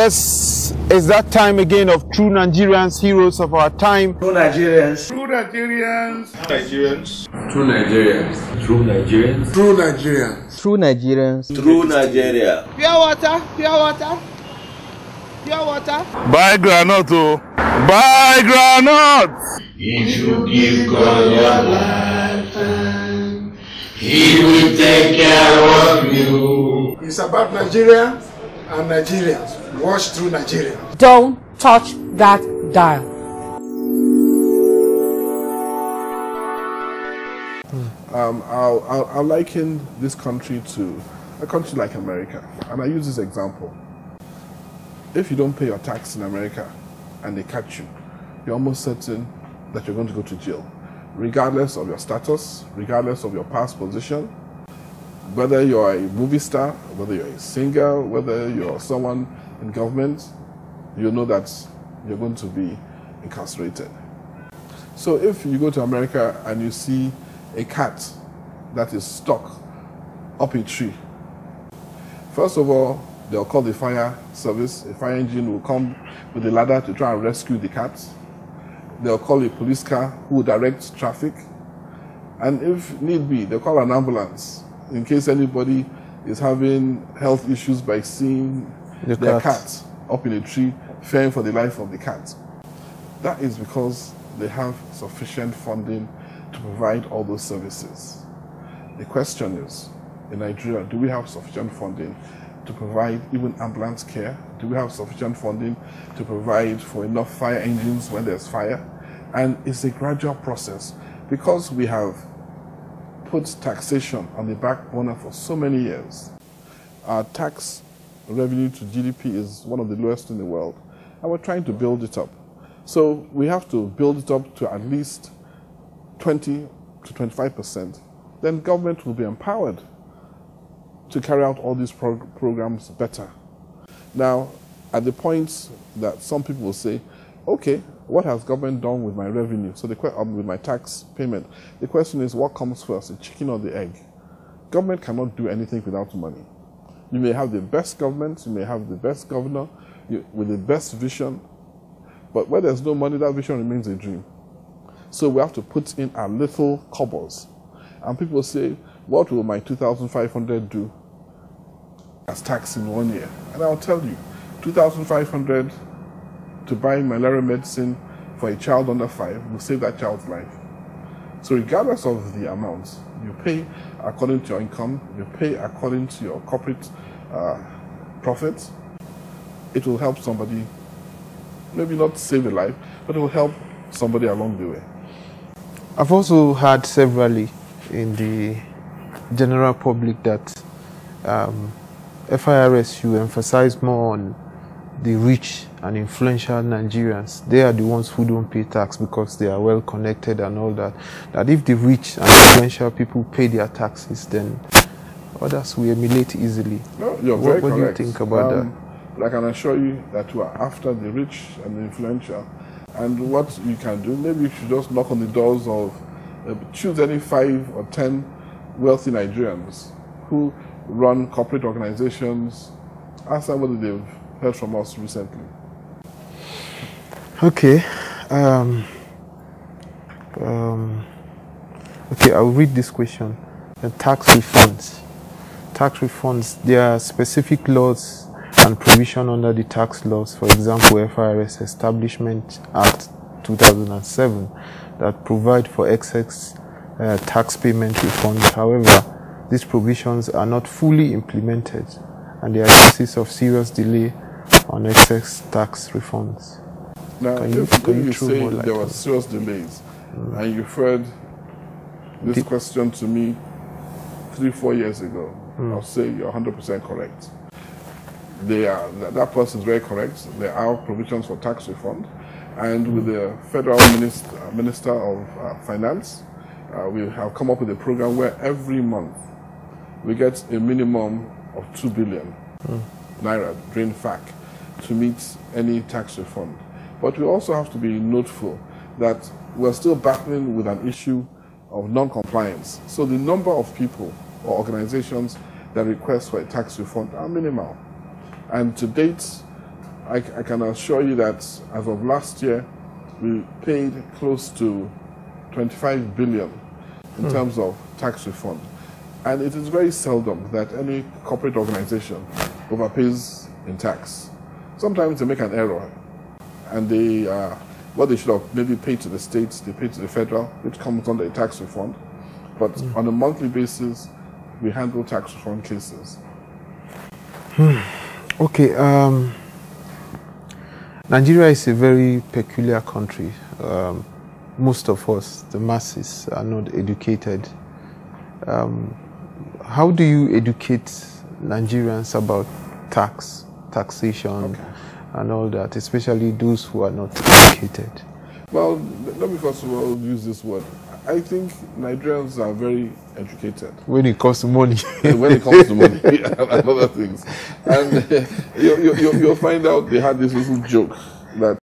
Yes, it's that time again of true Nigerians, heroes of our time. True Nigerians. True Nigerians. Nigerians. True Nigerians. True Nigerians. True Nigerians. True Nigerians. True Nigeria. Pure water, pure water. Pure water. Buy granite, oh. Buy granite. If you give God your lifetime, He will take care of you. It's about Nigeria and Nigerians. Watch True Nigeria. Don't touch that dial. I'll liken this country to a country like America, and I use this example. If you don't pay your tax in America and they catch you, you're almost certain that you're going to go to jail, regardless of your status, regardless of your past position, whether you're a movie star, whether you're a singer, whether you're someone in government, you know that you're going to be incarcerated. So if you go to America and you see a cat that is stuck up a tree, first of all, they'll call the fire service. A fire engine will come with a ladder to try and rescue the cat. They'll call a police car who will direct traffic. And if need be, they'll call an ambulance in case anybody is having health issues by seeing their cat up in a tree, fearing for the life of the cat. That is because they have sufficient funding to provide all those services. The question is, in Nigeria, do we have sufficient funding to provide even ambulance care? Do we have sufficient funding to provide for enough fire engines when there's fire? And it's a gradual process because we have put taxation on the back burner for so many years. Our tax revenue to GDP is one of the lowest in the world, and we're trying to build it up. So we have to build it up to at least 20 to 25%. Then government will be empowered to carry out all these programs better. Now, at the point that some people will say, okay, what has government done with my revenue? So with my tax payment, the question is, what comes first, the chicken or the egg? Government cannot do anything without money. You may have the best government, you may have the best governor with the best vision, but where there's no money, that vision remains a dream. So we have to put in our little cobbles. And people say, what will my 2,500 do as tax in 1 year? And I'll tell you, 2,500 to buy malaria medicine for a child under 5 will save that child's life. So regardless of the amount, you pay according to your income, you pay according to your corporate profits, it will help somebody, maybe not save a life, but it will help somebody along the way. I've also heard severally in the general public that FIRS, you emphasize more on the rich and influential Nigerians. They are the ones who don't pay tax because they are well connected and all that. That if the rich and influential people pay their taxes, then others will emulate easily. No, you're very correct. What do you think about that? But I can assure you that you are after the rich and the influential. And what you can do, maybe you should just knock on the doors of, choose any 5 or 10 wealthy Nigerians who run corporate organizations, ask them whether they've heard from us recently. Okay. Okay, I'll read this question. The tax refunds. Tax refunds, there are specific laws and provision under the tax laws. For example, FIRS Establishment Act 2007 that provide for excess tax payment refunds. However, these provisions are not fully implemented and there are cases of serious delay on excess tax refunds. Now, can you say there were serious delays, and you referred this question to me 3-4 years ago, I'll say you're 100% correct. That person is very correct. There are provisions for tax refund, and with the Federal Minister of Finance, we have come up with a program where every month we get a minimum of 2 billion naira drain FAC to meet any tax refund. But we also have to be noteful that we're still battling with an issue of non-compliance. So the number of people or organizations that request for a tax refund are minimal. And to date, I can assure you that as of last year, we paid close to 25 billion in terms of tax refund. And it is very seldom that any corporate organization overpays in tax. Sometimes they make an error, and they what they should have maybe paid to the states, they pay to the federal, which comes under a tax refund. But on a monthly basis, we handle tax refund cases. Okay, Nigeria is a very peculiar country. Most of us, the masses, are not educated. How do you educate Nigerians about taxation, and all that, especially those who are not educated? Well, let me first of all use this word. I think Nigerians are very educated. When it comes to money. When it comes to money and other things. And you'll find out they had this little joke that